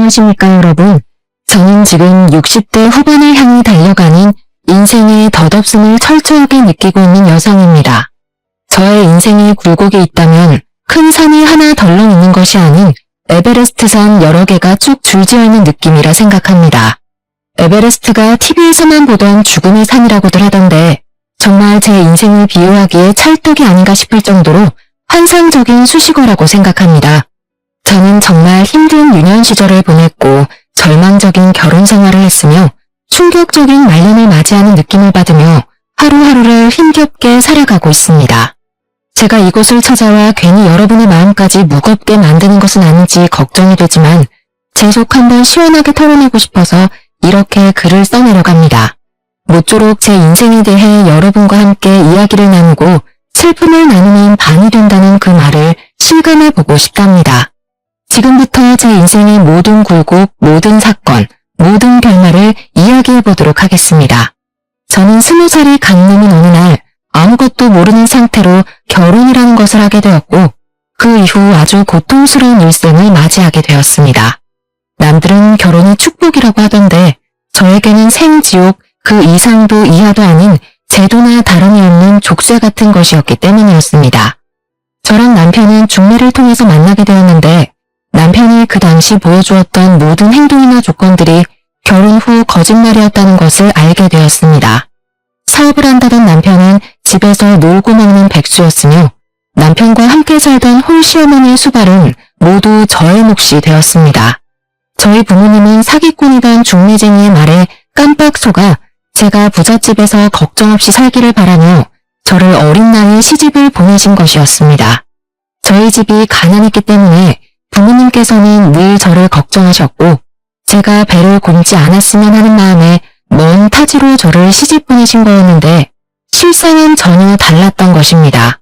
안녕하십니까 여러분. 저는 지금 60대 후반을 향해 달려가는 인생의 덧없음을 철저하게 느끼고 있는 여성입니다. 저의 인생에 굴곡이 있다면 큰 산이 하나 덜렁 있는 것이 아닌 에베레스트산 여러 개가 쭉 줄지어 있는 느낌이라 생각합니다. 에베레스트가 TV에서만 보던 죽음의 산이라고들 하던데 정말 제 인생을 비유하기에 찰떡이 아닌가 싶을 정도로 환상적인 수식어라고 생각합니다. 저는 정말 힘든 유년 시절을 보냈고 절망적인 결혼 생활을 했으며 충격적인 말년을 맞이하는 느낌을 받으며 하루하루를 힘겹게 살아가고 있습니다. 제가 이곳을 찾아와 괜히 여러분의 마음까지 무겁게 만드는 것은 아닌지 걱정이 되지만 제 속 한번 시원하게 털어내고 싶어서 이렇게 글을 써내려갑니다. 모쪼록 제 인생에 대해 여러분과 함께 이야기를 나누고 슬픔을 나누면 반이 된다는 그 말을 실감해보고 싶답니다. 지금부터 제 인생의 모든 굴곡, 모든 사건, 모든 결말을 이야기해보도록 하겠습니다. 저는 20살이 갓 넘은 어느 날 아무것도 모르는 상태로 결혼이라는 것을 하게 되었고 그 이후 아주 고통스러운 일생을 맞이하게 되었습니다. 남들은 결혼이 축복이라고 하던데 저에게는 생지옥 그 이상도 이하도 아닌 제도나 다름이 없는 족쇄 같은 것이었기 때문이었습니다. 저랑 남편은 중매를 통해서 만나게 되었는데 남편이 그 당시 보여주었던 모든 행동이나 조건들이 결혼 후 거짓말이었다는 것을 알게 되었습니다. 사업을 한다던 남편은 집에서 놀고 먹는 백수였으며 남편과 함께 살던 홀시어머니의 수발은 모두 저의 몫이 되었습니다. 저희 부모님은 사기꾼이던 중매쟁이의 말에 깜빡 속아 제가 부잣집에서 걱정 없이 살기를 바라며 저를 어린 나이에 시집을 보내신 것이었습니다. 저희 집이 가난했기 때문에 부모님께서는 늘 저를 걱정하셨고 제가 배를 굼지 않았으면 하는 마음에 먼 타지로 저를 시집 보내신 거였는데 실상은 전혀 달랐던 것입니다.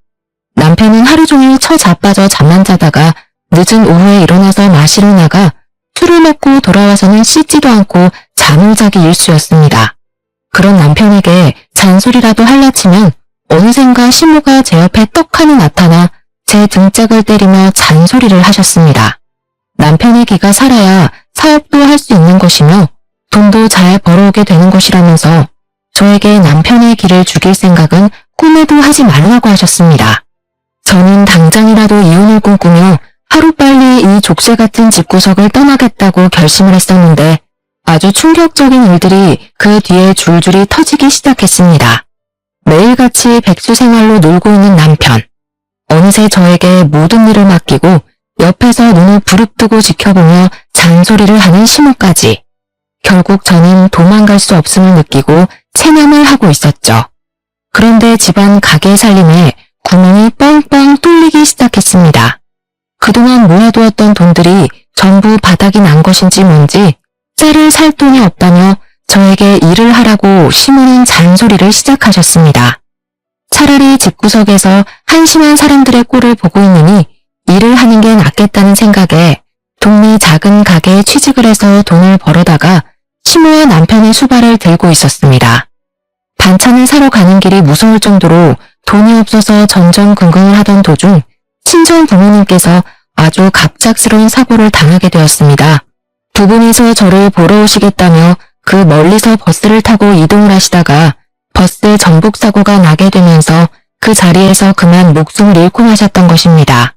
남편은 하루 종일 처자빠져 잠만 자다가 늦은 오후에 일어나서 마시러 나가 술을 먹고 돌아와서는 씻지도 않고 잠을 자기 일쑤였습니다. 그런 남편에게 잔소리라도 할라치면 어느샌가 시모가 제 옆에 떡하니 나타나 제 등짝을 때리며 잔소리를 하셨습니다. 남편의 기가 살아야 사업도 할 수 있는 것이며 돈도 잘 벌어오게 되는 것이라면서 저에게 남편의 기를 죽일 생각은 꿈에도 하지 말라고 하셨습니다. 저는 당장이라도 이혼을 꿈꾸며 하루빨리 이 족쇄 같은 집구석을 떠나겠다고 결심을 했었는데 아주 충격적인 일들이 그 뒤에 줄줄이 터지기 시작했습니다. 매일같이 백수 생활로 놀고 있는 남편, 어느새 저에게 모든 일을 맡기고 옆에서 눈을 부릅뜨고 지켜보며 잔소리를 하는 시모까지. 결국 저는 도망갈 수 없음을 느끼고 체념을 하고 있었죠. 그런데 집안 가게 살림에 구멍이 뻥뻥 뚫리기 시작했습니다. 그동안 모아두었던 돈들이 전부 바닥이 난 것인지 뭔지 쌀을 살 돈이 없다며 저에게 일을 하라고 시모는 잔소리를 시작하셨습니다. 차라리 집구석에서 한심한 사람들의 꼴을 보고 있느니 일을 하는 게 낫겠다는 생각에 동네 작은 가게에 취직을 해서 돈을 벌어다가 시모와 남편의 수발을 들고 있었습니다. 반찬을 사러 가는 길이 무서울 정도로 돈이 없어서 전전긍긍을 하던 도중 친정 부모님께서 아주 갑작스러운 사고를 당하게 되었습니다. 두 분이서 저를 보러 오시겠다며 그 멀리서 버스를 타고 이동을 하시다가 버스 전복 사고가 나게 되면서 그 자리에서 그만 목숨을 잃고 마셨던 것입니다.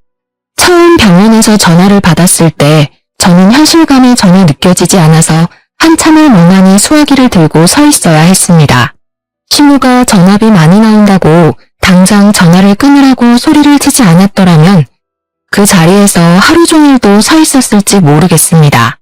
처음 병원에서 전화를 받았을 때 저는 현실감이 전혀 느껴지지 않아서 한참을 멍하니 수화기를 들고 서 있어야 했습니다. 시모가 전화비 많이 나온다고 당장 전화를 끊으라고 소리를 치지 않았더라면 그 자리에서 하루 종일도 서 있었을지 모르겠습니다.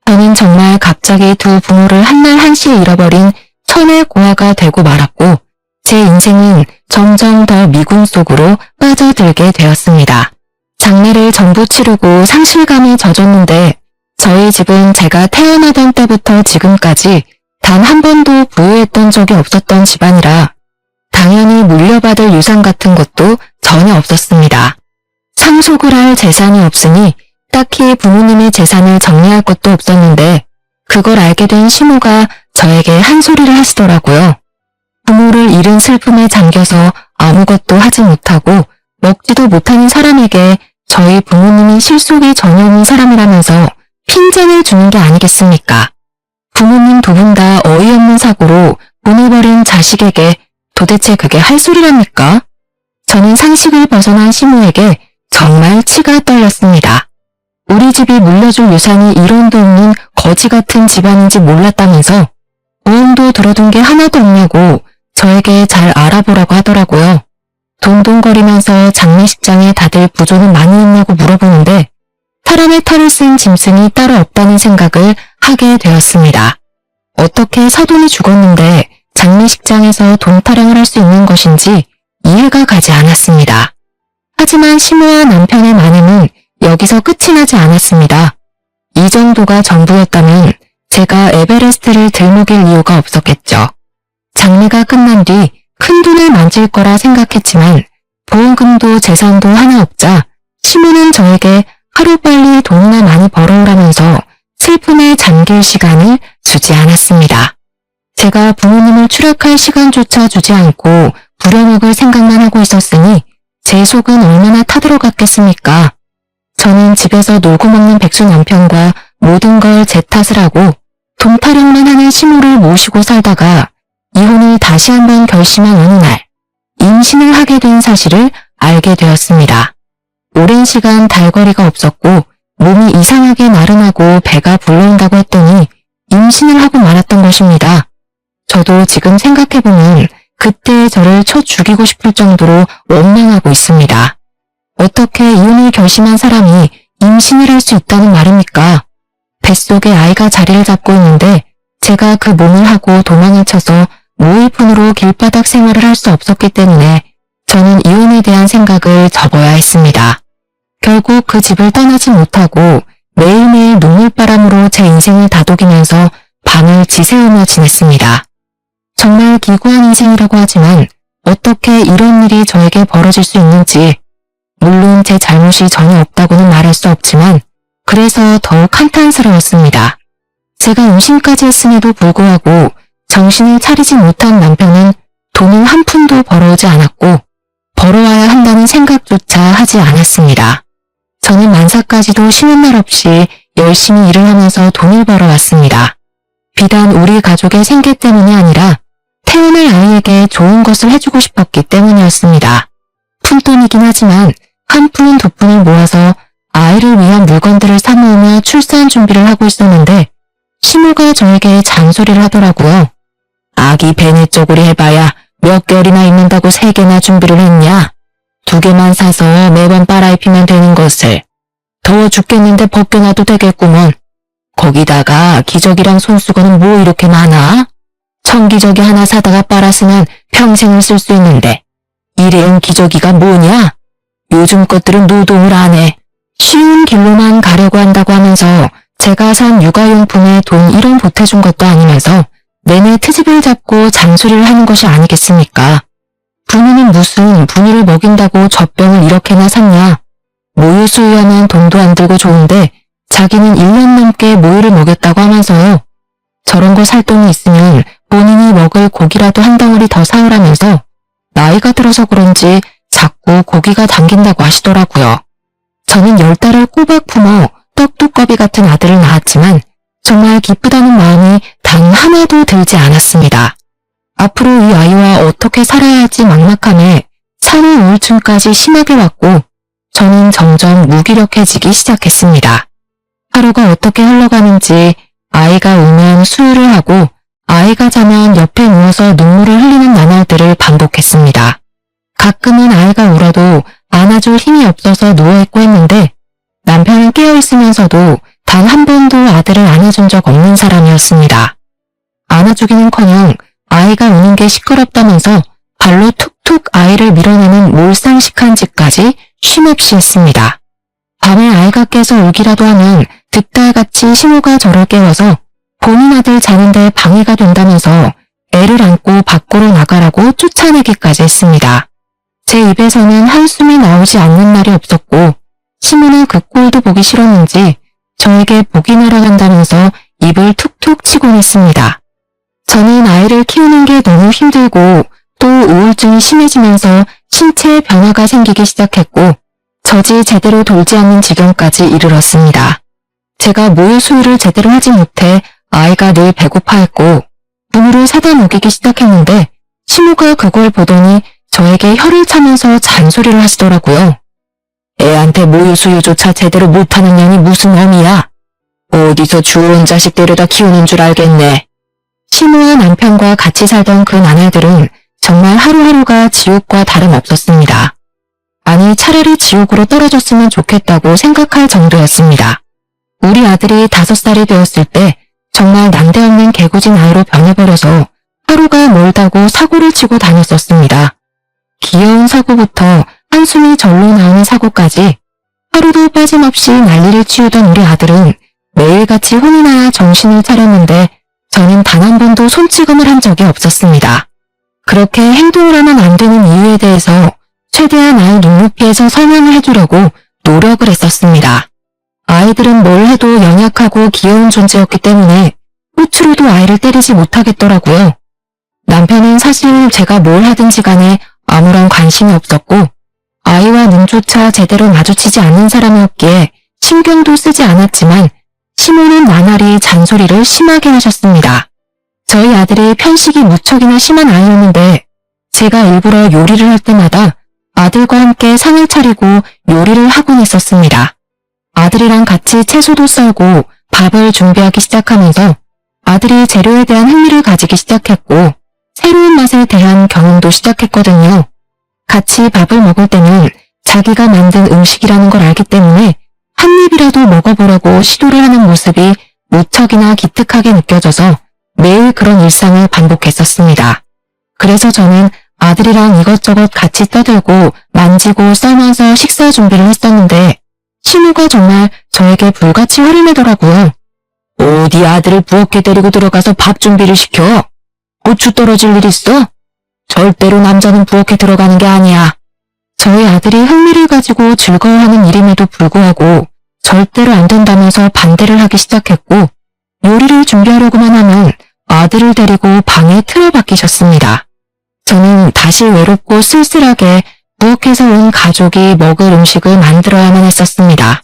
저는 정말 갑자기 두 부모를 한날 한시에 잃어버린 천의 고아가 되고 말았고 제 인생은 점점 더 미궁 속으로 빠져들게 되었습니다. 장례를 전부 치르고 상실감에 젖었는데 저희 집은 제가 태어나던 때부터 지금까지 단 한 번도 부유했던 적이 없었던 집안이라 당연히 물려받을 유산 같은 것도 전혀 없었습니다. 상속을 할 재산이 없으니 딱히 부모님의 재산을 정리할 것도 없었는데 그걸 알게 된 시모가 저에게 한 소리를 하시더라고요. 부모를 잃은 슬픔에 잠겨서 아무것도 하지 못하고 먹지도 못하는 사람에게 저희 부모님이 실속이 전혀 없는 사람이라면서 혼전을 주는 게 아니겠습니까? 부모님 두 분 다 어이없는 사고로 보내버린 자식에게 도대체 그게 할 소리랍니까? 저는 상식을 벗어난 시모에게 정말 치가 떨렸습니다. 우리 집이 물려줄 유산이 1원도 없는 거지 같은 집안인지 몰랐다면서 5원도 들어둔 게 하나도 없냐고 저에게 잘 알아보라고 하더라고요. 동동거리면서 장례식장에 다들 부조는 많이 있냐고 물어보는데 사람의 탈을 쓴 짐승이 따로 없다는 생각을 하게 되었습니다. 어떻게 사돈이 죽었는데 장례식장에서 돈 타령을 할 수 있는 것인지 이해가 가지 않았습니다. 하지만 시모와 남편의 만행은 여기서 끝이 나지 않았습니다. 이 정도가 전부였다면 제가 에베레스트를 들먹일 이유가 없었겠죠. 장례가 끝난 뒤 큰 돈을 만질 거라 생각했지만 보험금도 재산도 하나 없자 시모는 저에게 하루빨리 돈이나 많이 벌어오라면서 슬픔에 잠길 시간을 주지 않았습니다. 제가 부모님을 추락할 시간조차 주지 않고 부려먹을 생각만 하고 있었으니 제 속은 얼마나 타들어갔겠습니까? 저는 집에서 놀고 먹는 백수 남편과 모든 걸 제 탓을 하고 돈 타령만 하는 시모를 모시고 살다가 이혼을 다시 한번 결심한 어느 날 임신을 하게 된 사실을 알게 되었습니다. 오랜 시간 달거리가 없었고 몸이 이상하게 나른하고 배가 불러온다고 했더니 임신을 하고 말았던 것입니다. 저도 지금 생각해보면 그때의 저를 쳐 죽이고 싶을 정도로 원망하고 있습니다. 어떻게 이혼을 결심한 사람이 임신을 할 수 있다는 말입니까? 뱃속에 아이가 자리를 잡고 있는데 제가 그 몸을 하고 도망을 쳐서 무일푼으로 길바닥 생활을 할 수 없었기 때문에 저는 이혼에 대한 생각을 접어야 했습니다. 결국 그 집을 떠나지 못하고 매일매일 눈물바람으로 제 인생을 다독이면서 밤을 지새우며 지냈습니다. 정말 기구한 인생이라고 하지만 어떻게 이런 일이 저에게 벌어질 수 있는지, 물론 제 잘못이 전혀 없다고는 말할 수 없지만 그래서 더욱 한탄스러웠습니다. 제가 임신까지 했음에도 불구하고 정신을 차리지 못한 남편은 돈을 한 푼도 벌어오지 않았고 벌어와야 한다는 생각조차 하지 않았습니다. 저는 만사까지도 쉬는 날 없이 열심히 일을 하면서 돈을 벌어왔습니다. 비단 우리 가족의 생계 때문이 아니라 태어날 아이에게 좋은 것을 해주고 싶었기 때문이었습니다. 푼돈이긴 하지만 한 푼, 두 푼을 모아서 아이를 위한 물건들을 사 모으며 출산 준비를 하고 있었는데 시모가 저에게 잔소리를 하더라고요. 아기 배내 쪼그리 해봐야 몇 개월이나 있는다고 3개나 준비를 했냐? 2개만 사서 매번 빨아입히면 되는 것을. 더워 죽겠는데 벗겨놔도 되겠구먼. 거기다가 기저귀랑 손수건은 뭐 이렇게 많아? 청기저귀 하나 사다가 빨았으면 평생을 쓸 수 있는데 일회용 기저귀가 뭐냐? 요즘 것들은 노동을 안 해. 쉬운 길로만 가려고 한다고 하면서 제가 산 육아용품에 돈 1원 보태준 것도 아니면서 내내 트집을 잡고 잔소리를 하는 것이 아니겠습니까? 분유는 무슨 분유를 먹인다고 젖병을 이렇게나 샀냐? 모유 수유하면 돈도 안 들고 좋은데 자기는 1년 넘게 모유를 먹였다고 하면서요. 저런 거 살 돈이 있으면 본인이 먹을 고기라도 한 덩어리 더 사오라면서 나이가 들어서 그런지 자꾸 고기가 당긴다고 하시더라고요. 저는 10달을 꼬박 품어 떡두꺼비 같은 아들을 낳았지만 정말 기쁘다는 마음이 단 하나도 들지 않았습니다. 앞으로 이 아이와 어떻게 살아야 할지 막막함에 산후 우울증까지 심하게 왔고 저는 점점 무기력해지기 시작했습니다. 하루가 어떻게 흘러가는지 아이가 울면 수유를 하고 아이가 자면 옆에 누워서 눈물을 흘리는 나날들을 반복했습니다. 가끔은 아이가 울어도 안아줄 힘이 없어서 누워있고 했는데 남편은 깨어있으면서도 단 한 번도 아들을 안아준 적 없는 사람이었습니다. 안아주기는커녕 아이가 우는 게 시끄럽다면서 발로 툭툭 아이를 밀어내는 몰상식한 짓까지 쉼없이 했습니다. 밤에 아이가 깨서 울기라도 하면 득달같이 시모가 저를 깨워서 본인 아들 자는데 방해가 된다면서 애를 안고 밖으로 나가라고 쫓아내기까지 했습니다. 제 입에서는 한숨이 나오지 않는 날이 없었고 시모는 그 꼴도 보기 싫었는지 저에게 복이 날아간다면서 입을 툭툭 치곤 했습니다. 저는 아이를 키우는 게 너무 힘들고 또 우울증이 심해지면서 신체에 변화가 생기기 시작했고 젖이 제대로 돌지 않는 지경까지 이르렀습니다. 제가 모유 수유를 제대로 하지 못해 아이가 늘 배고파했고 분유를 사다 먹이기 시작했는데 시모가 그걸 보더니 저에게 혀를 차면서 잔소리를 하시더라고요. 애한테 모유 수유조차 제대로 못하는 년이 무슨 어미야? 어디서 주운 자식 데려다 키우는 줄 알겠네. 시모와 남편과 같이 살던 그 나날들은 정말 하루하루가 지옥과 다름없었습니다. 아니 차라리 지옥으로 떨어졌으면 좋겠다고 생각할 정도였습니다. 우리 아들이 5살이 되었을 때 정말 난데없는 개구진 아이로 변해버려서 하루가 멀다고 사고를 치고 다녔었습니다. 귀여운 사고부터 한숨이 절로 나오는 사고까지 하루도 빠짐없이 난리를 치우던 우리 아들은 매일같이 혼이 나야 정신을 차렸는데 저는 단 한 번도 손찌검을 한 적이 없었습니다. 그렇게 행동을 하면 안 되는 이유에 대해서 최대한 아이 눈높이에서 설명을 해주려고 노력을 했었습니다. 아이들은 뭘 해도 연약하고 귀여운 존재였기 때문에 호추로도 아이를 때리지 못하겠더라고요. 남편은 사실 제가 뭘 하든지 간에 아무런 관심이 없었고 아이와 눈조차 제대로 마주치지 않는 사람이었기에 신경도 쓰지 않았지만 시모는 나날이 잔소리를 심하게 하셨습니다. 저희 아들이 편식이 무척이나 심한 아이였는데 제가 일부러 요리를 할 때마다 아들과 함께 상을 차리고 요리를 하곤 했었습니다. 아들이랑 같이 채소도 썰고 밥을 준비하기 시작하면서 아들이 재료에 대한 흥미를 가지기 시작했고 새로운 맛에 대한 경험도 시작했거든요. 같이 밥을 먹을 때는 자기가 만든 음식이라는 걸 알기 때문에 한 입이라도 먹어보려고 시도를 하는 모습이 무척이나 기특하게 느껴져서 매일 그런 일상을 반복했었습니다. 그래서 저는 아들이랑 이것저것 같이 떠들고 만지고 썰면서 식사 준비를 했었는데 시모가 정말 저에게 불같이 화를 내더라고요. 어디 아들을 부엌에 데리고 들어가서 밥 준비를 시켜? 고추 떨어질 일 있어? 절대로 남자는 부엌에 들어가는 게 아니야. 저희 아들이 흥미를 가지고 즐거워하는 일임에도 불구하고 절대로 안 된다면서 반대를 하기 시작했고 요리를 준비하려고만 하면 아들을 데리고 방에 틀어박히셨습니다. 저는 다시 외롭고 쓸쓸하게 부엌에서 온 가족이 먹을 음식을 만들어야만 했었습니다.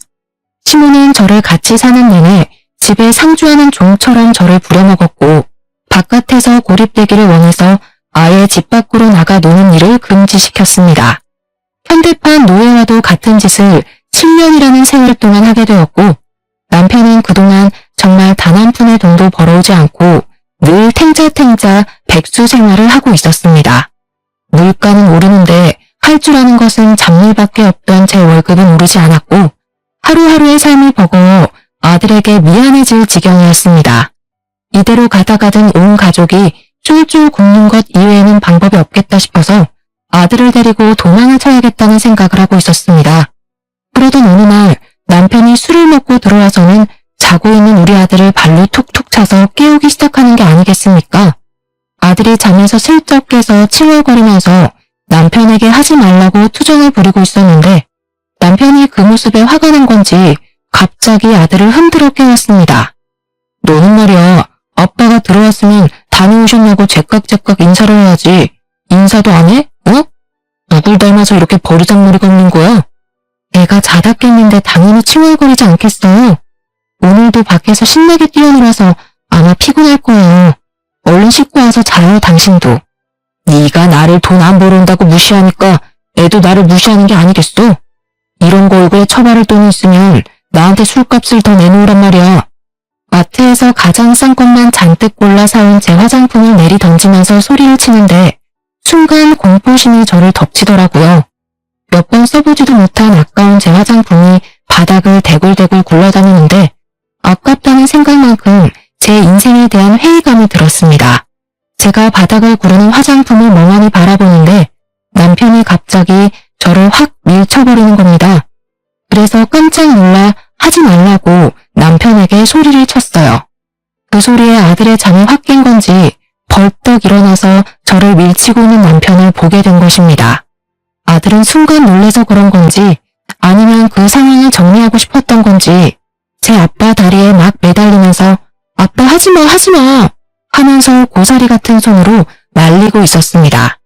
시모는 저를 같이 사는 내내 집에 상주하는 종처럼 저를 부려먹었고 바깥에서 고립되기를 원해서 아예 집 밖으로 나가 노는 일을 금지시켰습니다. 현대판 노예와도 같은 짓을 7년이라는 세월 동안 하게 되었고 남편은 그동안 정말 단 한 푼의 돈도 벌어오지 않고 늘 탱자탱자 백수 생활을 하고 있었습니다. 물가는 오르는데 할 줄 아는 것은 잡일밖에 없던 제 월급은 오르지 않았고 하루하루의 삶이 버거워 아들에게 미안해질 지경이었습니다. 이대로 가다가든 온 가족이 쫄쫄 굶는 것 이외에는 방법이 없겠다 싶어서 아들을 데리고 도망을 쳐야겠다는 생각을 하고 있었습니다. 그러던 어느 날 남편이 술을 먹고 들어와서는 자고 있는 우리 아들을 발로 툭툭 차서 깨우기 시작하는 게 아니겠습니까? 아들이 잠에서 슬쩍 깨서 칭얼거리면서 남편에게 하지 말라고 투정을 부리고 있었는데 남편이 그 모습에 화가 난 건지 갑자기 아들을 흔들어 깨웠습니다. 너는 말이야, 아빠가 들어왔으면 다녀오셨냐고 제깍제깍 인사를 해야지. 인사도 안 해? 어? 누굴 닮아서 이렇게 버르장머리가 없는 거야? 애가 자다 깼는데 당연히 칭얼거리지 않겠어요. 오늘도 밖에서 신나게 뛰어놀아서 아마 피곤할 거예요. 얼른 씻고 와서 자요, 당신도. 네가 나를 돈 안 벌어온다고 무시하니까 애도 나를 무시하는 게 아니겠어? 이런 거 얼굴에 처바를 돈이 있으면 나한테 술값을 더 내놓으란 말이야. 마트에서 가장 싼 것만 잔뜩 골라 사온 제 화장품을 내리 던지면서 소리를 치는데 순간 공포심이 저를 덮치더라고요. 몇 번 써보지도 못한 아까운 제 화장품이 바닥을 대굴대굴 굴러다니는데 아깝다는 생각만큼 제 인생에 대한 회의감이 들었습니다. 제가 바닥을 구르는 화장품을 멍하니 바라보는데 남편이 갑자기 저를 확 밀쳐버리는 겁니다. 그래서 깜짝 놀라 하지 말라고 남편에게 소리를 쳤어요. 그 소리에 아들의 잠이 확 깬 건지 벌떡 일어나서 저를 밀치고 있는 남편을 보게 된 것입니다. 아들은 순간 놀라서 그런 건지 아니면 그 상황을 정리하고 싶었던 건지 제 아빠 다리에 막 매달리면서 아빠 하지마 하지마 하면서 고사리 같은 손으로 말리고 있었습니다.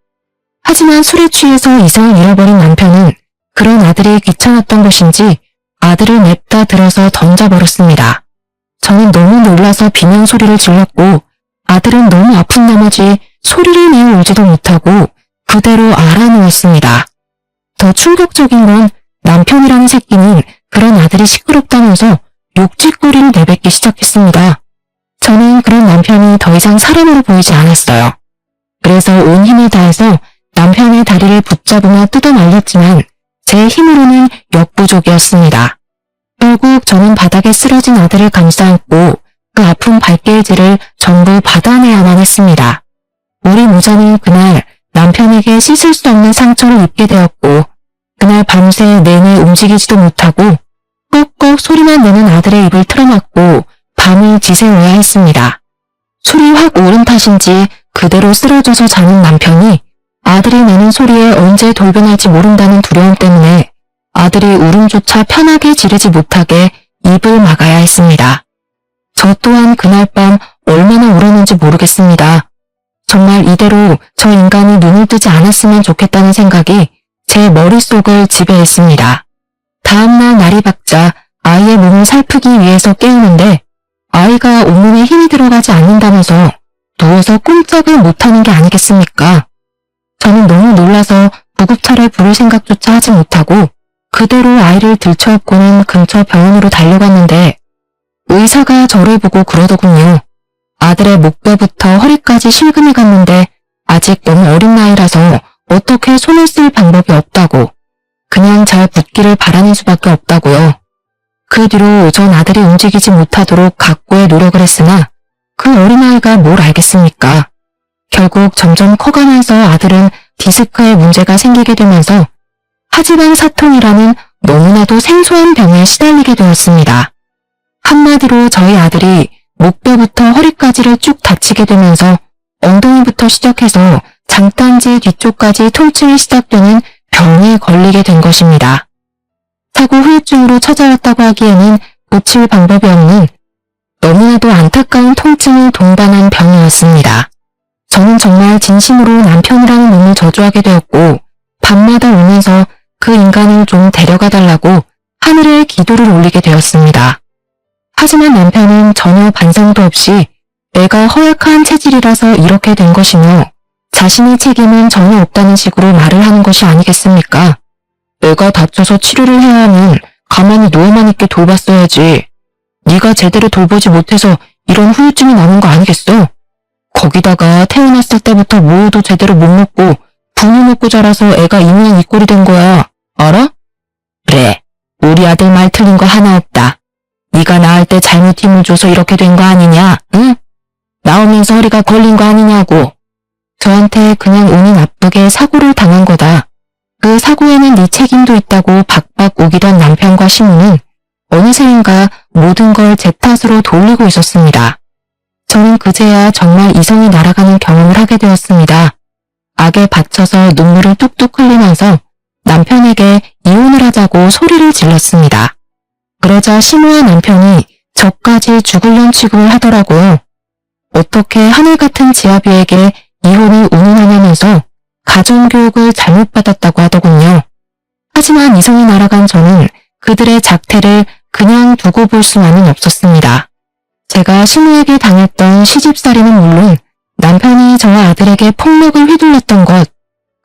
하지만 술에 취해서 이성을 잃어버린 남편은 그런 아들이 귀찮았던 것인지 아들을 냅다 들어서 던져버렸습니다. 저는 너무 놀라서 비명 소리를 질렀고 아들은 너무 아픈 나머지 소리를 내어 울지도 못하고 그대로 알아누웠습니다. 더 충격적인 건 남편이라는 새끼는 그런 아들이 시끄럽다면서 욕짓거리를 내뱉기 시작했습니다. 저는 그런 남편이 더 이상 사람으로 보이지 않았어요. 그래서 온 힘을 다해서 남편의 다리를 붙잡으며 뜯어 말렸지만 제 힘으로는 역부족이었습니다. 결국 저는 바닥에 쓰러진 아들을 감싸안고 그 아픈 발길질을 전부 받아내야만 했습니다. 우리 모자는 그날 남편에게 씻을 수 없는 상처를 입게 되었고 그날 밤새 내내 움직이지도 못하고 꺽꺽 소리만 내는 아들의 입을 틀어막고 밤을 지새워야 했습니다. 술이 확 오른 탓인지 그대로 쓰러져서 자는 남편이 아들이 내는 소리에 언제 돌변할지 모른다는 두려움 때문에 아들이 울음조차 편하게 지르지 못하게 입을 막아야 했습니다. 저 또한 그날 밤 얼마나 울었는지 모르겠습니다. 정말 이대로 저 인간이 눈을 뜨지 않았으면 좋겠다는 생각이 제 머릿속을 지배했습니다. 다음날 날이 밝자 아이의 몸을 살피기 위해서 깨우는데 아이가 온몸에 힘이 들어가지 않는다면서 누워서 꼼짝을 못하는 게 아니겠습니까? 저는 너무 놀라서 구급차를 부를 생각조차 하지 못하고 그대로 아이를 들쳐업고는 근처 병원으로 달려갔는데 의사가 저를 보고 그러더군요. 아들의 목뼈부터 허리까지 실금이 갔는데 아직 너무 어린 나이라서 어떻게 손을 쓸 방법이 없다고 그냥 잘 붙기를 바라는 수밖에 없다고요. 그 뒤로 전 아들이 움직이지 못하도록 각고의 노력을 했으나 그 어린아이가 뭘 알겠습니까? 결국 점점 커가면서 아들은 디스크에 문제가 생기게 되면서 하지방 사통이라는 너무나도 생소한 병에 시달리게 되었습니다. 한마디로 저희 아들이 목뼈부터 허리까지를 쭉 다치게 되면서 엉덩이부터 시작해서 장딴지 뒤쪽까지 통증이 시작되는 병에 걸리게 된 것입니다. 사고 후유증으로 찾아왔다고 하기에는 고칠 방법이 없는 너무나도 안타까운 통증을 동반한 병이었습니다. 저는 정말 진심으로 남편이라는 놈을 저주하게 되었고 밤마다 울면서 그 인간을 좀 데려가 달라고 하늘에 기도를 올리게 되었습니다. 하지만 남편은 전혀 반성도 없이 내가 허약한 체질이라서 이렇게 된 것이며 자신의 책임은 전혀 없다는 식으로 말을 하는 것이 아니겠습니까? 내가 다쳐서 치료를 해야 하면 가만히 누워만 있게 돌봤어야지. 네가 제대로 돌보지 못해서 이런 후유증이 나는 거 아니겠어? 거기다가 태어났을 때부터 뭐도 제대로 못 먹고 분유 먹고 자라서 애가 이 모양 이 꼴이 된 거야. 알아? 그래, 우리 아들 말 틀린 거 하나 없다. 네가 낳을 때 잘못 힘을 줘서 이렇게 된 거 아니냐? 응? 나오면서 허리가 걸린 거 아니냐고. 저한테 그냥 운이 나쁘게 사고를 당한 거다. 그 사고에는 네 책임도 있다고 박박 우기던 남편과 시모는 어느새인가 모든 걸 제 탓으로 돌리고 있었습니다. 저는 그제야 정말 이성이 날아가는 경험을 하게 되었습니다. 악에 받쳐서 눈물을 뚝뚝 흘리면서 남편에게 이혼을 하자고 소리를 질렀습니다. 그러자 시모와 남편이 저까지 죽을년 취급을 하더라고요. 어떻게 하늘 같은 제 아비에게 이혼을 운운하냐면서 가정교육을 잘못 받았다고 하더군요. 하지만 이성이 날아간 저는 그들의 작태를 그냥 두고 볼 수만은 없었습니다. 제가 시모에게 당했던 시집살이는 물론 남편이 저와 아들에게 폭력을 휘둘렀던 것,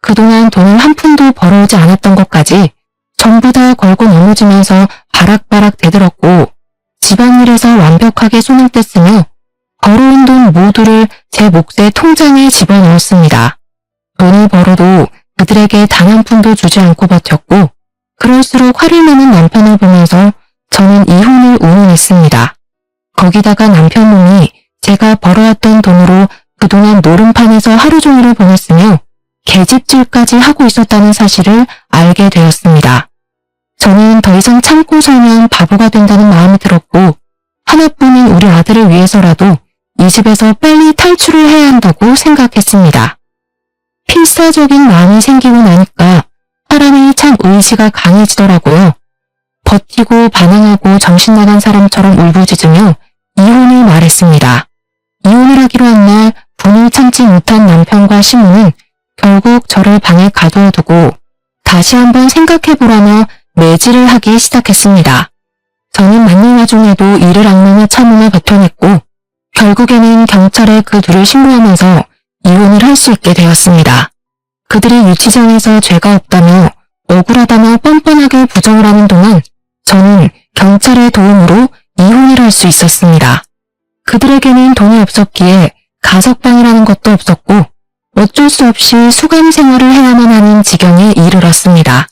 그동안 돈을 한 푼도 벌어오지 않았던 것까지 전부 다 걸고 넘어지면서 바락바락 대들었고 집안일에서 완벽하게 손을 뗐으며 벌어온 돈 모두를 제 몫의 통장에 집어넣었습니다. 돈을 벌어도 그들에게 단 한 푼도 주지 않고 버텼고 그럴수록 화를 내는 남편을 보면서 저는 이혼을 운운했습니다. 거기다가 남편 놈이 제가 벌어왔던 돈으로 그동안 노름판에서 하루 종일을 보냈으며 계집질까지 하고 있었다는 사실을 알게 되었습니다. 저는 더 이상 참고 살면 바보가 된다는 마음이 들었고 하나뿐인 우리 아들을 위해서라도 이 집에서 빨리 탈출을 해야 한다고 생각했습니다. 필사적인 마음이 생기고 나니까 사람이 참 의지가 강해지더라고요. 버티고 반항하고 정신나간 사람처럼 울부짖으며 이혼을 말했습니다. 이혼을 하기로 한 날 분을 참지 못한 남편과 시모는 결국 저를 방에 가두어두고 다시 한번 생각해보라며 매질을 하기 시작했습니다. 저는 맞는 와중에도 이를 악물며 참으며 버텨냈고 결국에는 경찰에 그 둘을 신고하면서 이혼을 할 수 있게 되었습니다. 그들이 유치장에서 죄가 없다며 억울하다며 뻔뻔하게 부정을 하는 동안 저는 경찰의 도움으로 이혼을 할 수 있었습니다. 그들에게는 돈이 없었기에 가석방이라는 것도 없었고 어쩔 수 없이 수감 생활을 해야만 하는 지경에 이르렀습니다.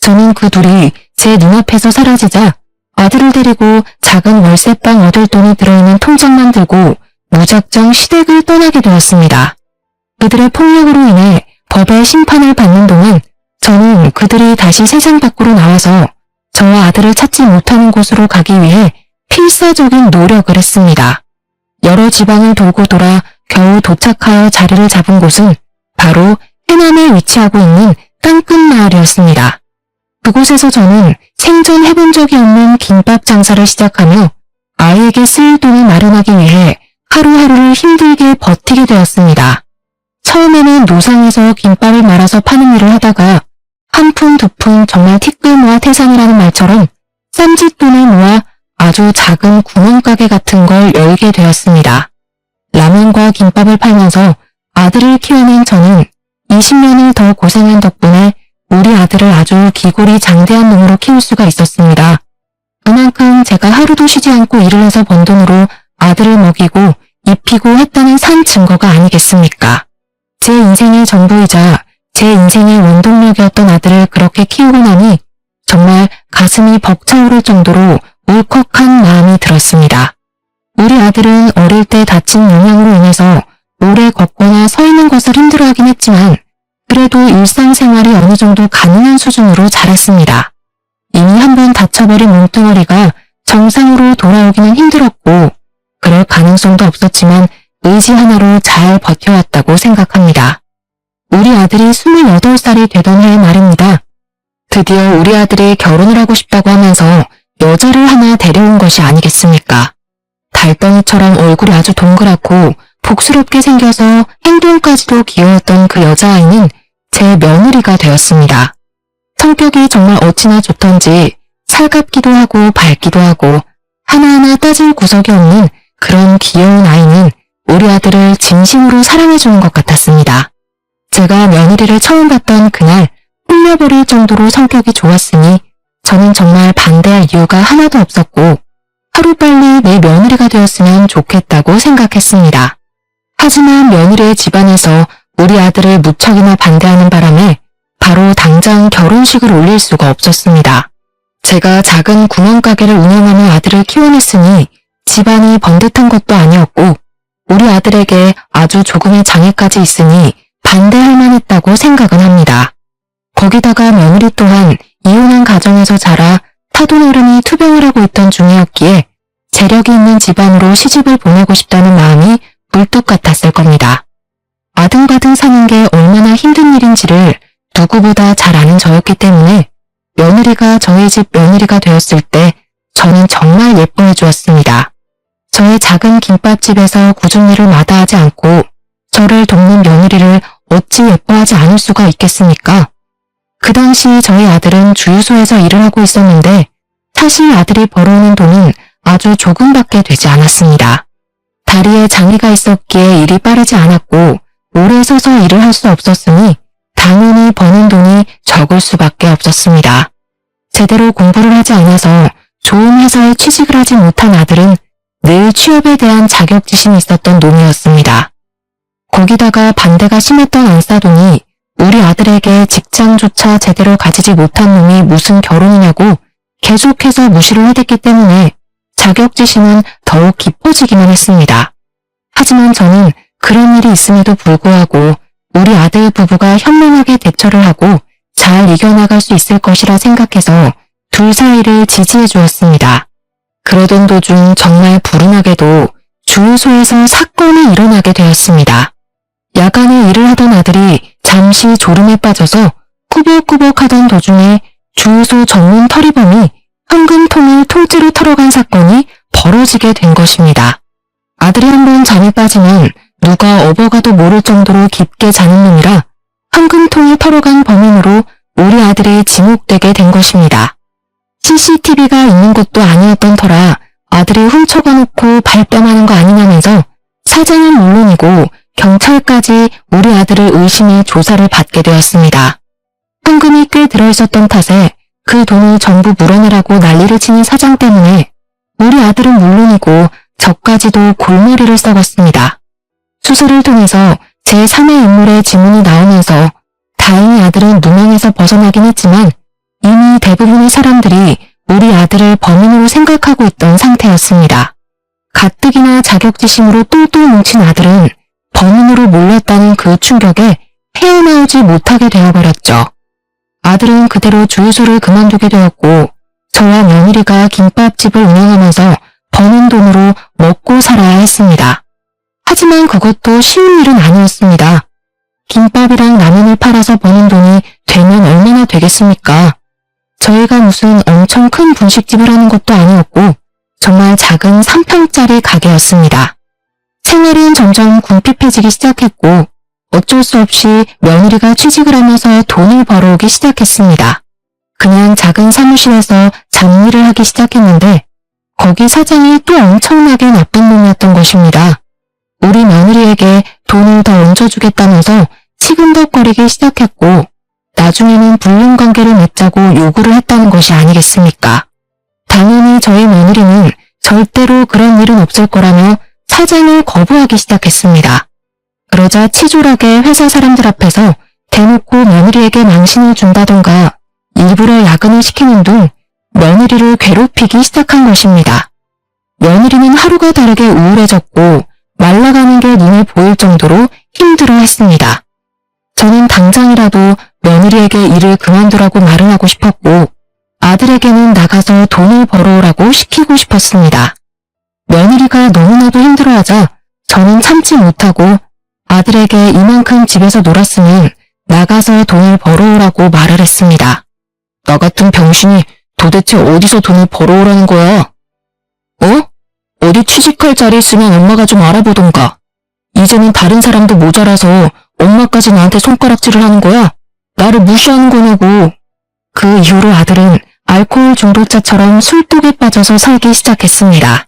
저는 그 둘이 제 눈앞에서 사라지자 아들을 데리고 작은 월세방 얻을 돈이 들어있는 통장만 들고 무작정 시댁을 떠나게 되었습니다. 그들의 폭력으로 인해 법의 심판을 받는 동안 저는 그들이 다시 세상 밖으로 나와서 저와 아들을 찾지 못하는 곳으로 가기 위해 필사적인 노력을 했습니다. 여러 지방을 돌고 돌아 겨우 도착하여 자리를 잡은 곳은 바로 해남에 위치하고 있는 땅끝 마을이었습니다. 그곳에서 저는 생전해본 적이 없는 김밥 장사를 시작하며 아이에게 쓸 돈을 마련하기 위해 하루하루를 힘들게 버티게 되었습니다. 처음에는 노상에서 김밥을 말아서 파는 일을 하다가 한 푼 두 푼 정말 티끌 모아 태산이라는 말처럼 쌈짓돈을 모아 아주 작은 구멍가게 같은 걸 열게 되었습니다. 라면과 김밥을 팔면서 아들을 키워낸 저는 20년을 더 고생한 덕분에 우리 아들을 아주 기골이 장대한 놈으로 키울 수가 있었습니다. 그만큼 제가 하루도 쉬지 않고 일을 해서 번 돈으로 아들을 먹이고 입히고 했다는 산 증거가 아니겠습니까? 제 인생의 전부이자 제 인생의 원동력이었던 아들을 그렇게 키우고 나니 정말 가슴이 벅차오를 정도로 울컥한 마음이 들었습니다. 우리 아들은 어릴 때 다친 영향으로 인해서 오래 걷거나 서 있는 것을 힘들어하긴 했지만 그래도 일상생활이 어느 정도 가능한 수준으로 자랐습니다. 이미 한번 다쳐버린 몸뚱어리가 정상으로 돌아오기는 힘들었고 그럴 가능성도 없었지만 의지 하나로 잘 버텨왔다고 생각합니다. 우리 아들이 28살이 되던 해의 말입니다. 드디어 우리 아들이 결혼을 하고 싶다고 하면서 여자를 하나 데려온 것이 아니겠습니까? 달덩이처럼 얼굴이 아주 동그랗고 복스럽게 생겨서 행동까지도 귀여웠던 그 여자아이는 제 며느리가 되었습니다. 성격이 정말 어찌나 좋던지 살갑기도 하고 밝기도 하고 하나하나 따질 구석이 없는 그런 귀여운 아이는 우리 아들을 진심으로 사랑해주는 것 같았습니다. 제가 며느리를 처음 봤던 그날 홀려버릴 정도로 성격이 좋았으니 저는 정말 반대할 이유가 하나도 없었고 하루빨리 내 며느리가 되었으면 좋겠다고 생각했습니다. 하지만 며느리의 집안에서 우리 아들을 무척이나 반대하는 바람에 바로 당장 결혼식을 올릴 수가 없었습니다. 제가 작은 구멍가게를 운영하며 아들을 키워냈으니 집안이 번듯한 것도 아니었고 우리 아들에게 아주 조금의 장애까지 있으니 반대할 만했다고 생각은 합니다. 거기다가 며느리 또한 이혼한 가정에서 자라 타도나름이 투병을 하고 있던 중이었기에 재력이 있는 집안으로 시집을 보내고 싶다는 마음이 굴뚝 같았을 겁니다. 아등바등 사는 게 얼마나 힘든 일인지를 누구보다 잘 아는 저였기 때문에 며느리가 저희 집 며느리가 되었을 때 저는 정말 예뻐해 주었습니다. 저의 작은 김밥집에서 굳은 일을 마다하지 않고 저를 돕는 며느리를 어찌 예뻐하지 않을 수가 있겠습니까? 그 당시 저희 아들은 주유소에서 일을 하고 있었는데 사실 아들이 벌어오는 돈은 아주 조금밖에 되지 않았습니다. 다리에 장애가 있었기에 일이 빠르지 않았고 오래 서서 일을 할 수 없었으니 당연히 버는 돈이 적을 수밖에 없었습니다. 제대로 공부를 하지 않아서 좋은 회사에 취직을 하지 못한 아들은 늘 취업에 대한 자격지심이 있었던 놈이었습니다. 거기다가 반대가 심했던 안싸돈이 우리 아들에게 직장조차 제대로 가지지 못한 놈이 무슨 결혼이냐고 계속해서 무시를 해댔기 때문에 자격지심은 더욱 깊어지기만 했습니다. 하지만 저는 그런 일이 있음에도 불구하고 우리 아들 부부가 현명하게 대처를 하고 잘 이겨나갈 수 있을 것이라 생각해서 둘 사이를 지지해 주었습니다. 그러던 도중 정말 불운하게도 주유소에서 사건이 일어나게 되었습니다. 야간에 일을 하던 아들이 잠시 졸음에 빠져서 꾸벅꾸벅 하던 도중에 주유소 전문 털이범이 현금통을 통째로 털어간 사건이 벌어지게 된 것입니다. 아들이 한번 잠에 빠지면 누가 업어가도 모를 정도로 깊게 자는 놈이라 현금통을 털어간 범인으로 우리 아들이 지목되게 된 것입니다. CCTV가 있는 곳도 아니었던 터라 아들이 훔쳐가 놓고 발뺌하는 거 아니냐면서 사장은 물론이고 경찰까지 우리 아들을 의심해 조사를 받게 되었습니다. 현금이 꽤 들어있었던 탓에 그 돈을 전부 물어내라고 난리를 치는 사장 때문에 우리 아들은 물론이고 저까지도 골머리를 썩었습니다. 수사를 통해서 제3의 인물의 지문이 나오면서 다행히 아들은 누명에서 벗어나긴 했지만 이미 대부분의 사람들이 우리 아들을 범인으로 생각하고 있던 상태였습니다. 가뜩이나 자격지심으로 똘똘 뭉친 아들은 범인으로 몰렸다는 그 충격에 헤어나오지 못하게 되어버렸죠. 아들은 그대로 주유소를 그만두게 되었고 저와 며느리가 김밥집을 운영하면서 버는 돈으로 먹고 살아야 했습니다. 하지만 그것도 쉬운 일은 아니었습니다. 김밥이랑 라면을 팔아서 버는 돈이 되면 얼마나 되겠습니까? 저희가 무슨 엄청 큰 분식집을 하는 것도 아니었고 정말 작은 3평짜리 가게였습니다. 생활은 점점 궁핍해지기 시작했고 어쩔 수 없이 며느리가 취직을 하면서 돈을 벌어오기 시작했습니다. 그냥 작은 사무실에서 잡일을 하기 시작했는데 거기 사장이 또 엄청나게 나쁜 놈이었던 것입니다. 우리 며느리에게 돈을 더 얹어주겠다면서 시금덕거리기 시작했고 나중에는 불륜관계를 맺자고 요구를 했다는 것이 아니겠습니까? 당연히 저희 며느리는 절대로 그런 일은 없을 거라며 사장을 거부하기 시작했습니다. 그러자 치졸하게 회사 사람들 앞에서 대놓고 며느리에게 망신을 준다던가 일부러 야근을 시키는 등 며느리를 괴롭히기 시작한 것입니다. 며느리는 하루가 다르게 우울해졌고 말라가는 게 눈에 보일 정도로 힘들어했습니다. 저는 당장이라도 며느리에게 일을 그만두라고 말을 하고 싶었고 아들에게는 나가서 돈을 벌어오라고 시키고 싶었습니다. 며느리가 너무나도 힘들어하자 저는 참지 못하고 아들에게 이만큼 집에서 놀았으면 나가서 돈을 벌어오라고 말을 했습니다. 나 같은 병신이 도대체 어디서 돈을 벌어오라는 거야? 어디 취직할 자리 있으면 엄마가 좀 알아보던가. 이제는 다른 사람도 모자라서 엄마까지 나한테 손가락질을 하는 거야? 나를 무시하는 거냐고. 그 이후로 아들은 알코올 중독자처럼 술독에 빠져서 살기 시작했습니다.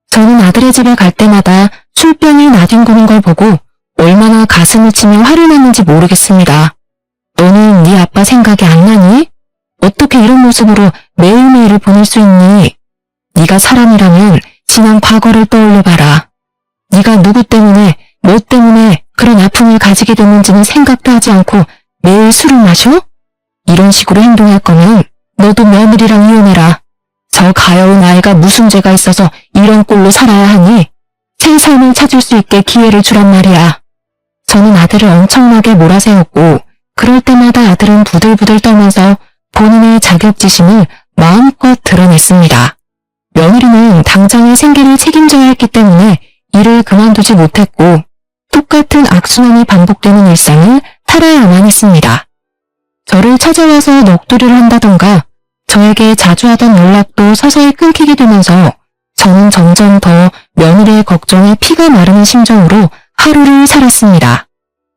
저는 아들의 집에 갈 때마다 술병이 나뒹구는 걸 보고 얼마나 가슴을 치며 화를 냈는지 모르겠습니다. 너는 네 아빠 생각이 안 나니? 어떻게 이런 모습으로 매일매일을 보낼 수 있니? 네가 사람이라면 지난 과거를 떠올려봐라. 네가 누구 때문에, 뭐 때문에 그런 아픔을 가지게 됐는지는 생각도 하지 않고 매일 술을 마셔? 이런 식으로 행동할 거면 너도 며느리랑 이혼해라. 저 가여운 아이가 무슨 죄가 있어서 이런 꼴로 살아야 하니? 새 삶을 찾을 수 있게 기회를 주란 말이야. 저는 아들을 엄청나게 몰아세웠고 그럴 때마다 아들은 부들부들 떨면서 본인의 자격지심을 마음껏 드러냈습니다. 며느리는 당장의 생계를 책임져야 했기 때문에 일을 그만두지 못했고 똑같은 악순환이 반복되는 일상을 살아야만 했습니다. 저를 찾아와서 넋두리를 한다던가 저에게 자주 하던 연락도 서서히 끊기게 되면서 저는 점점 더 며느리의 걱정에 피가 마르는 심정으로 하루를 살았습니다.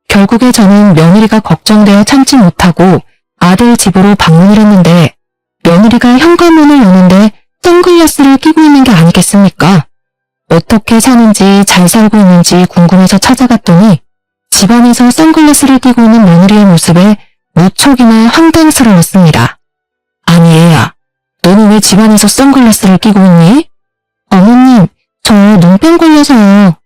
결국에 저는 며느리가 걱정되어 참지 못하고 아들 집으로 방문을 했는데 며느리가 현관문을 여는데 선글라스를 끼고 있는 게 아니겠습니까? 어떻게 사는지 잘 살고 있는지 궁금해서 찾아갔더니 집안에서 선글라스를 끼고 있는 며느리의 모습에 무척이나 황당스러웠습니다. 아니 애야, 너는 왜 집안에서 선글라스를 끼고 있니? 어머님, 저 눈병 걸려서요.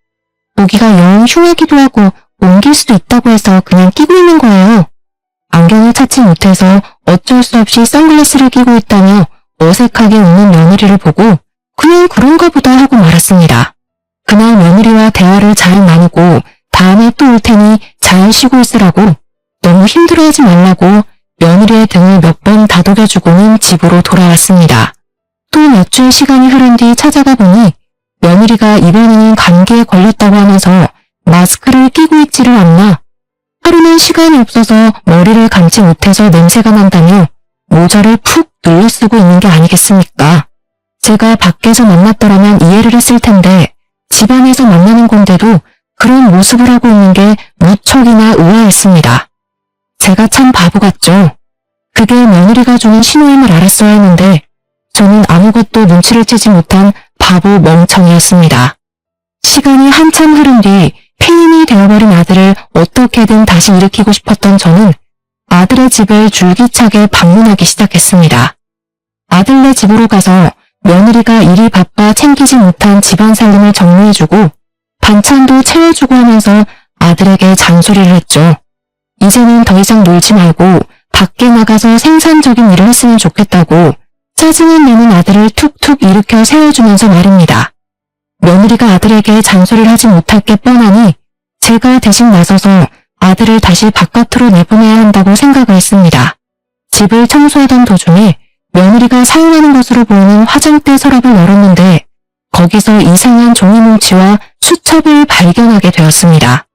보기가 영 흉하기도 하고 옮길 수도 있다고 해서 그냥 끼고 있는 거예요. 안경을 찾지 못해서 어쩔 수 없이 선글라스를 끼고 있다며 어색하게 웃는 며느리를 보고 그냥 그런가 보다 하고 말았습니다. 그날 며느리와 대화를 잘 나누고 다음에 또 올 테니 잘 쉬고 있으라고 너무 힘들어하지 말라고 며느리의 등을 몇 번 다독여주고는 집으로 돌아왔습니다. 또 몇 주의 시간이 흐른 뒤 찾아가 보니 며느리가 이번에는 감기에 걸렸다고 하면서 마스크를 끼고 있지를 않나. 하루는 시간이 없어서 머리를 감지 못해서 냄새가 난다며 모자를 푹 눌러 쓰고 있는 게 아니겠습니까? 제가 밖에서 만났더라면 이해를 했을 텐데 집안에서 만나는 건데도 그런 모습을 하고 있는 게 무척이나 의아했습니다. 제가 참 바보 같죠. 그게 며느리가 주는 신호임을 알았어야 했는데 저는 아무것도 눈치를 채지 못한 바보 멍청이였습니다. 시간이 한참 흐른 뒤 폐인이 되어버린 아들을 어떻게든 다시 일으키고 싶었던 저는 아들의 집을 줄기차게 방문하기 시작했습니다. 아들네 집으로 가서 며느리가 일이 바빠 챙기지 못한 집안 살림을 정리해주고 반찬도 채워주고 하면서 아들에게 잔소리를 했죠. 이제는 더 이상 놀지 말고 밖에 나가서 생산적인 일을 했으면 좋겠다고 짜증을 내는 아들을 툭툭 일으켜 세워주면서 말입니다. 며느리가 아들에게 잔소리를 하지 못할 게 뻔하니 제가 대신 나서서 아들을 다시 바깥으로 내보내야 한다고 생각을 했습니다. 집을 청소하던 도중에 며느리가 사용하는 것으로 보이는 화장대 서랍을 열었는데 거기서 이상한 종이뭉치와 수첩을 발견하게 되었습니다.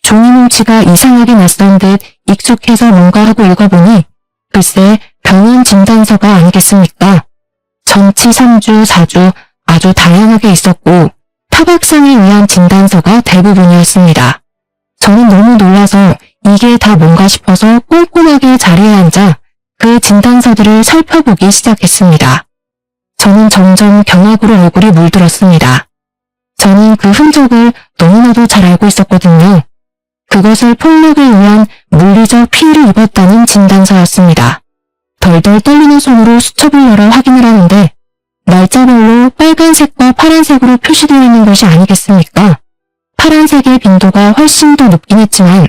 종이뭉치가 이상하게 낯선 듯 익숙해서 뭔가 하고 읽어보니 글쎄 병원 진단서가 아니겠습니까? 전치 3주, 4주 아주 다양하게 있었고 타박상에 의한 진단서가 대부분이었습니다. 저는 너무 놀라서 이게 다 뭔가 싶어서 꼼꼼하게 자리에 앉아 그 진단서들을 살펴보기 시작했습니다. 저는 점점 경악으로 얼굴이 물들었습니다. 저는 그 흔적을 너무나도 잘 알고 있었거든요. 그것을 폭력에 의한 물리적 피해를 입었다는 진단서였습니다. 덜덜 떨리는 손으로 수첩을 열어 확인을 하는데 날짜별로 빨간색과 파란색으로 표시되어 있는 것이 아니겠습니까? 파란색의 빈도가 훨씬 더 높긴 했지만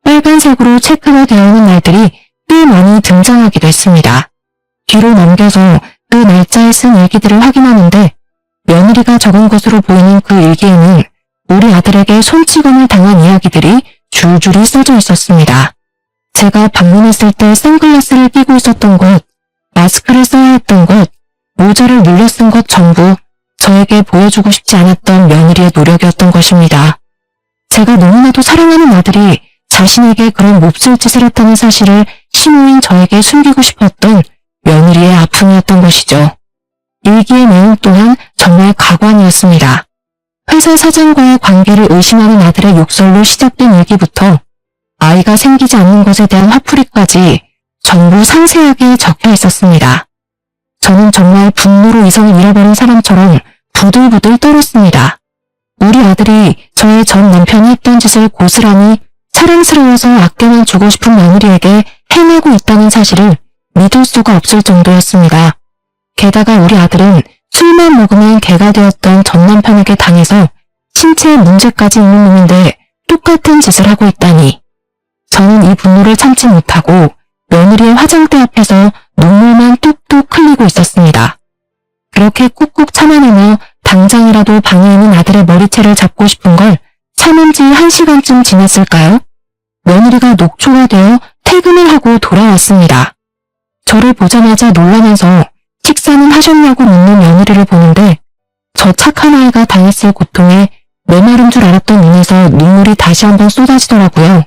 빨간색으로 체크가 되어 있는 날들이 꽤 많이 등장하기도 했습니다. 뒤로 넘겨서 그 날짜에 쓴 일기들을 확인하는데 며느리가 적은 것으로 보이는 그 일기에는 우리 아들에게 손찌검을 당한 이야기들이 줄줄이 써져 있었습니다. 제가 방문했을 때 선글라스를 끼고 있었던 것, 마스크를 써야 했던 것, 모자를 눌려 쓴 것 전부 저에게 보여주고 싶지 않았던 며느리의 노력이었던 것입니다. 제가 너무나도 사랑하는 아들이 자신에게 그런 몹쓸 짓을 했다는 사실을 시모인 저에게 숨기고 싶었던 며느리의 아픔이었던 것이죠. 일기의 내용 또한 정말 가관이었습니다. 회사 사장과의 관계를 의심하는 아들의 욕설로 시작된 일기부터 아이가 생기지 않는 것에 대한 화풀이까지 전부 상세하게 적혀 있었습니다. 저는 정말 분노로 이성을 잃어버린 사람처럼 부들부들 떨었습니다. 우리 아들이 저의 전 남편이 했던 짓을 고스란히 사랑스러워서 아껴만 주고 싶은 며느리에게 행하고 있다는 사실을 믿을 수가 없을 정도였습니다. 게다가 우리 아들은 술만 먹으면 개가 되었던 전 남편에게 당해서 신체에 문제까지 있는 놈인데 똑같은 짓을 하고 있다니. 저는 이 분노를 참지 못하고 며느리의 화장대 앞에서 눈물만 뚝뚝 흘리고 있었습니다. 그렇게 꾹꾹 참아내며 당장이라도 방에 있는 아들의 머리채를 잡고 싶은 걸 참은 지 1시간쯤 지났을까요? 며느리가 녹초가 되어 퇴근을 하고 돌아왔습니다. 저를 보자마자 놀라면서 식사는 하셨냐고 묻는 며느리를 보는데 저 착한 아이가 당했을 고통에 메마른 줄 알았던 눈에서 눈물이 다시 한번 쏟아지더라고요.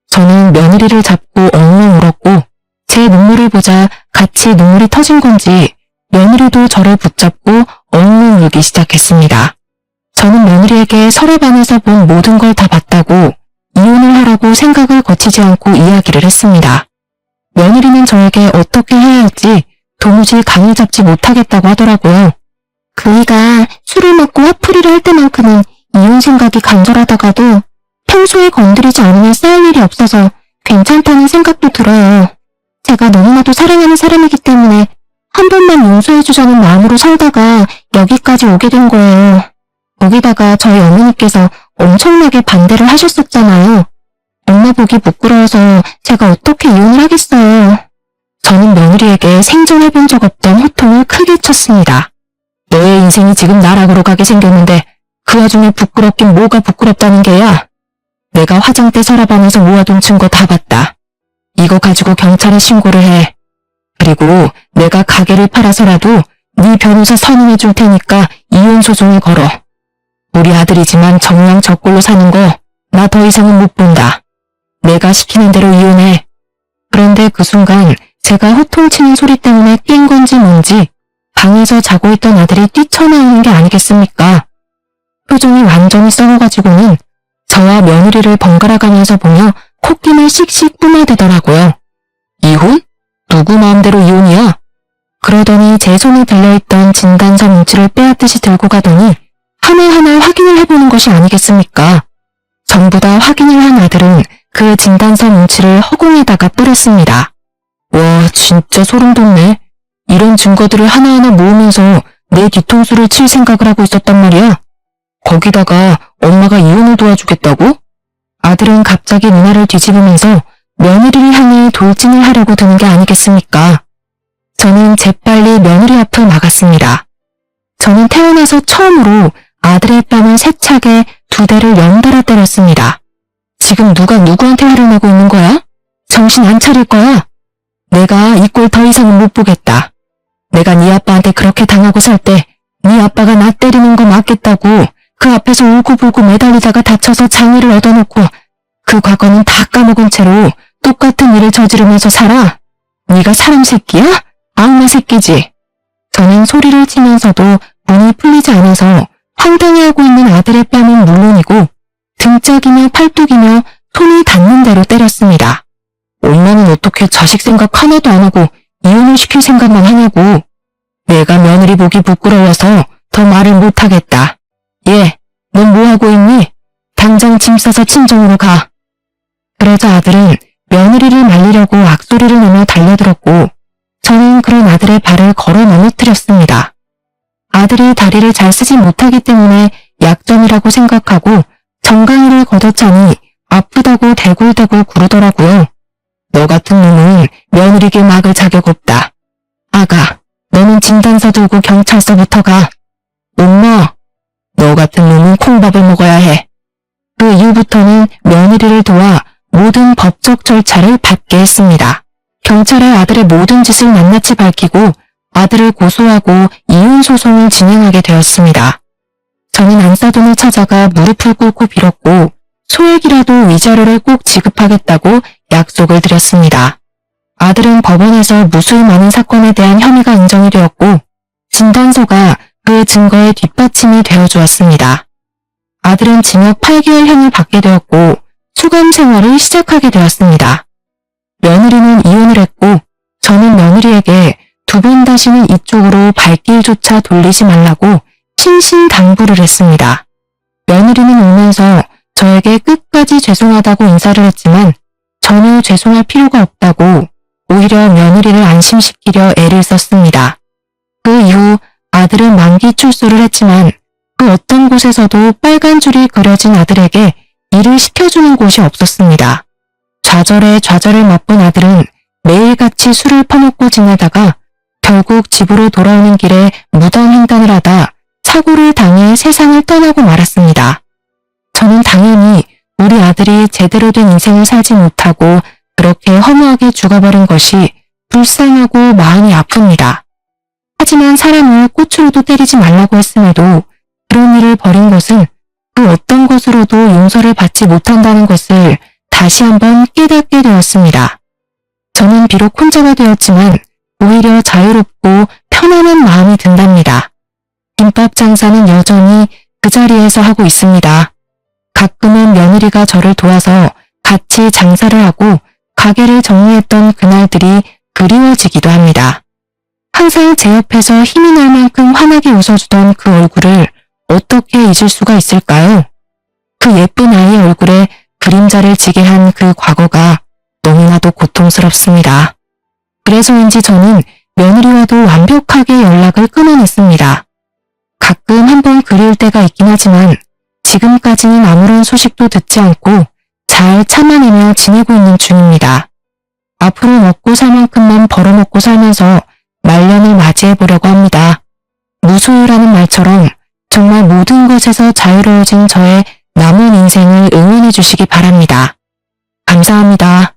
저는 며느리를 잡고 엉엉 울었고 제 눈물을 보자 같이 눈물이 터진 건지 며느리도 저를 붙잡고 엉엉 울기 시작했습니다. 저는 며느리에게 서랍 안에서 본 모든 걸 다 봤다고 이혼을 하라고 생각을 거치지 않고 이야기를 했습니다. 며느리는 저에게 어떻게 해야 할지 도무지 감을 잡지 못하겠다고 하더라고요. 그이가 술을 먹고 화풀이를 할 때만큼은 이혼 생각이 간절하다가도 평소에 건드리지 않으면 쌓일 일이 없어서 괜찮다는 생각도 들어요. 제가 너무나도 사랑하는 사람이기 때문에 한 번만 용서해주자는 마음으로 살다가 여기까지 오게 된 거예요. 거기다가 저희 어머니께서 엄청나게 반대를 하셨었잖아요. 엄마 보기 부끄러워서 제가 어떻게 이혼을 하겠어요. 저는 며느리에게 생전해본 적 없던 호통을 크게 쳤습니다. 너의 인생이 지금 나락으로 가게 생겼는데 그 와중에 부끄럽긴 뭐가 부끄럽다는 게야. 내가 화장대 서랍 안에서 모아둔 증거 다 봤다. 이거 가지고 경찰에 신고를 해. 그리고 내가 가게를 팔아서라도 네 변호사 선임해 줄 테니까 이혼 소송을 걸어. 우리 아들이지만 정녕 저꼴로 사는 거 나 더 이상은 못 본다. 내가 시키는 대로 이혼해. 그런데 그 순간 제가 호통치는 소리 때문에 깬 건지 뭔지 방에서 자고 있던 아들이 뛰쳐나오는 게 아니겠습니까? 표정이 완전히 썩어가지고는 저와 며느리를 번갈아 가면서 보며 콧김을 씩씩 뿜어대더라고요. 이혼? 누구 마음대로 이혼이야? 그러더니 제 손에 들려있던 진단서 뭉치를 빼앗듯이 들고 가더니 하나하나 확인을 해보는 것이 아니겠습니까? 전부 다 확인을 한 아들은 그 진단서 뭉치를 허공에다가 뿌렸습니다. 와, 진짜 소름 돋네. 이런 증거들을 하나하나 모으면서 내 뒤통수를 칠 생각을 하고 있었단 말이야. 거기다가 엄마가 이혼을 도와주겠다고? 아들은 갑자기 누나를 뒤집으면서 며느리를 향해 돌진을 하려고 드는 게 아니겠습니까? 저는 재빨리 며느리 앞을 막았습니다. 저는 태어나서 처음으로 아들의 뺨을 세차게 2대를 연달아 때렸습니다. 지금 누가 누구한테 화를 내고 있는 거야? 정신 안 차릴 거야? 내가 이 꼴 더 이상은 못 보겠다. 내가 네 아빠한테 그렇게 당하고 살 때 네 아빠가 나 때리는 거 맞겠다고 그 앞에서 울고불고 매달리다가 다쳐서 장애를 얻어놓고 그 과거는 다 까먹은 채로 똑같은 일을 저지르면서 살아? 네가 사람 새끼야? 악마 새끼지. 저는 소리를 치면서도 문이 풀리지 않아서 황당해하고 있는 아들의 뺨은 물론이고 등짝이며 팔뚝이며 손이 닿는 대로 때렸습니다. 엄마는 어떻게 자식 생각 하나도 안 하고 이혼을 시킬 생각만 하냐고. 내가 며느리 보기 부끄러워서 더 말을 못하겠다. 얘, 넌 뭐하고 있니? 당장 짐 싸서 친정으로 가. 그러자 아들은 며느리를 말리려고 악소리를 내며 달려들었고 저는 그런 아들의 발을 걸어 넘어뜨렸습니다. 아들이 다리를 잘 쓰지 못하기 때문에 약점이라고 생각하고 정강이를 걷어차니 아프다고 대굴대굴 구르더라고요. 너 같은 놈은 며느리게 막을 자격 없다. 아가, 너는 진단서 들고 경찰서부터 가. 엄마, 너 같은 놈은 콩밥을 먹어야 해. 그 이후부터는 며느리를 도와 모든 법적 절차를 밟게 했습니다. 경찰에 아들의 모든 짓을 낱낱이 밝히고 아들을 고소하고 이혼 소송을 진행하게 되었습니다. 저는 안사돈을 찾아가 무릎을 꿇고 빌었고 소액이라도 위자료를 꼭 지급하겠다고 약속을 드렸습니다. 아들은 법원에서 무수히 많은 사건에 대한 혐의가 인정이 되었고 진단서가 그 증거의 뒷받침이 되어주었습니다. 아들은 징역 8개월형을 받게 되었고 수감 생활을 시작하게 되었습니다. 며느리는 이혼을 했고 저는 며느리에게 2번 다시는 이쪽으로 발길조차 돌리지 말라고 신신당부를 했습니다. 며느리는 울면서 저에게 끝까지 죄송하다고 인사를 했지만 전혀 죄송할 필요가 없다고 오히려 며느리를 안심시키려 애를 썼습니다. 그 이후 아들은 만기 출소를 했지만 그 어떤 곳에서도 빨간 줄이 그려진 아들에게 일을 시켜주는 곳이 없었습니다. 좌절에 좌절을 맛본 아들은 매일같이 술을 퍼먹고 지내다가 결국 집으로 돌아오는 길에 무단횡단을 하다 사고를 당해 세상을 떠나고 말았습니다. 저는 당연히 우리 아들이 제대로 된 인생을 살지 못하고 그렇게 허무하게 죽어버린 것이 불쌍하고 마음이 아픕니다. 하지만 사람을 꽃으로도 때리지 말라고 했음에도 그런 일을 벌인 것은 그 어떤 것으로도 용서를 받지 못한다는 것을 다시 한번 깨닫게 되었습니다. 저는 비록 혼자가 되었지만 오히려 자유롭고 편안한 마음이 든답니다. 김밥 장사는 여전히 그 자리에서 하고 있습니다. 가끔은 며느리가 저를 도와서 같이 장사를 하고 가게를 정리했던 그날들이 그리워지기도 합니다. 항상 제 옆에서 힘이 날 만큼 환하게 웃어주던 그 얼굴을 어떻게 잊을 수가 있을까요? 그 예쁜 아이의 얼굴에 그림자를 지게 한 그 과거가 너무나도 고통스럽습니다. 그래서인지 저는 며느리와도 완벽하게 연락을 끊어냈습니다. 가끔 한번 그리울 때가 있긴 하지만 지금까지는 아무런 소식도 듣지 않고 잘 참아내며 지내고 있는 중입니다. 앞으로 먹고 살 만큼만 벌어먹고 살면서 말년을 맞이해보려고 합니다. 무소유라는 말처럼 정말 모든 것에서 자유로워진 저의 남은 인생을 응원해 주시기 바랍니다. 감사합니다.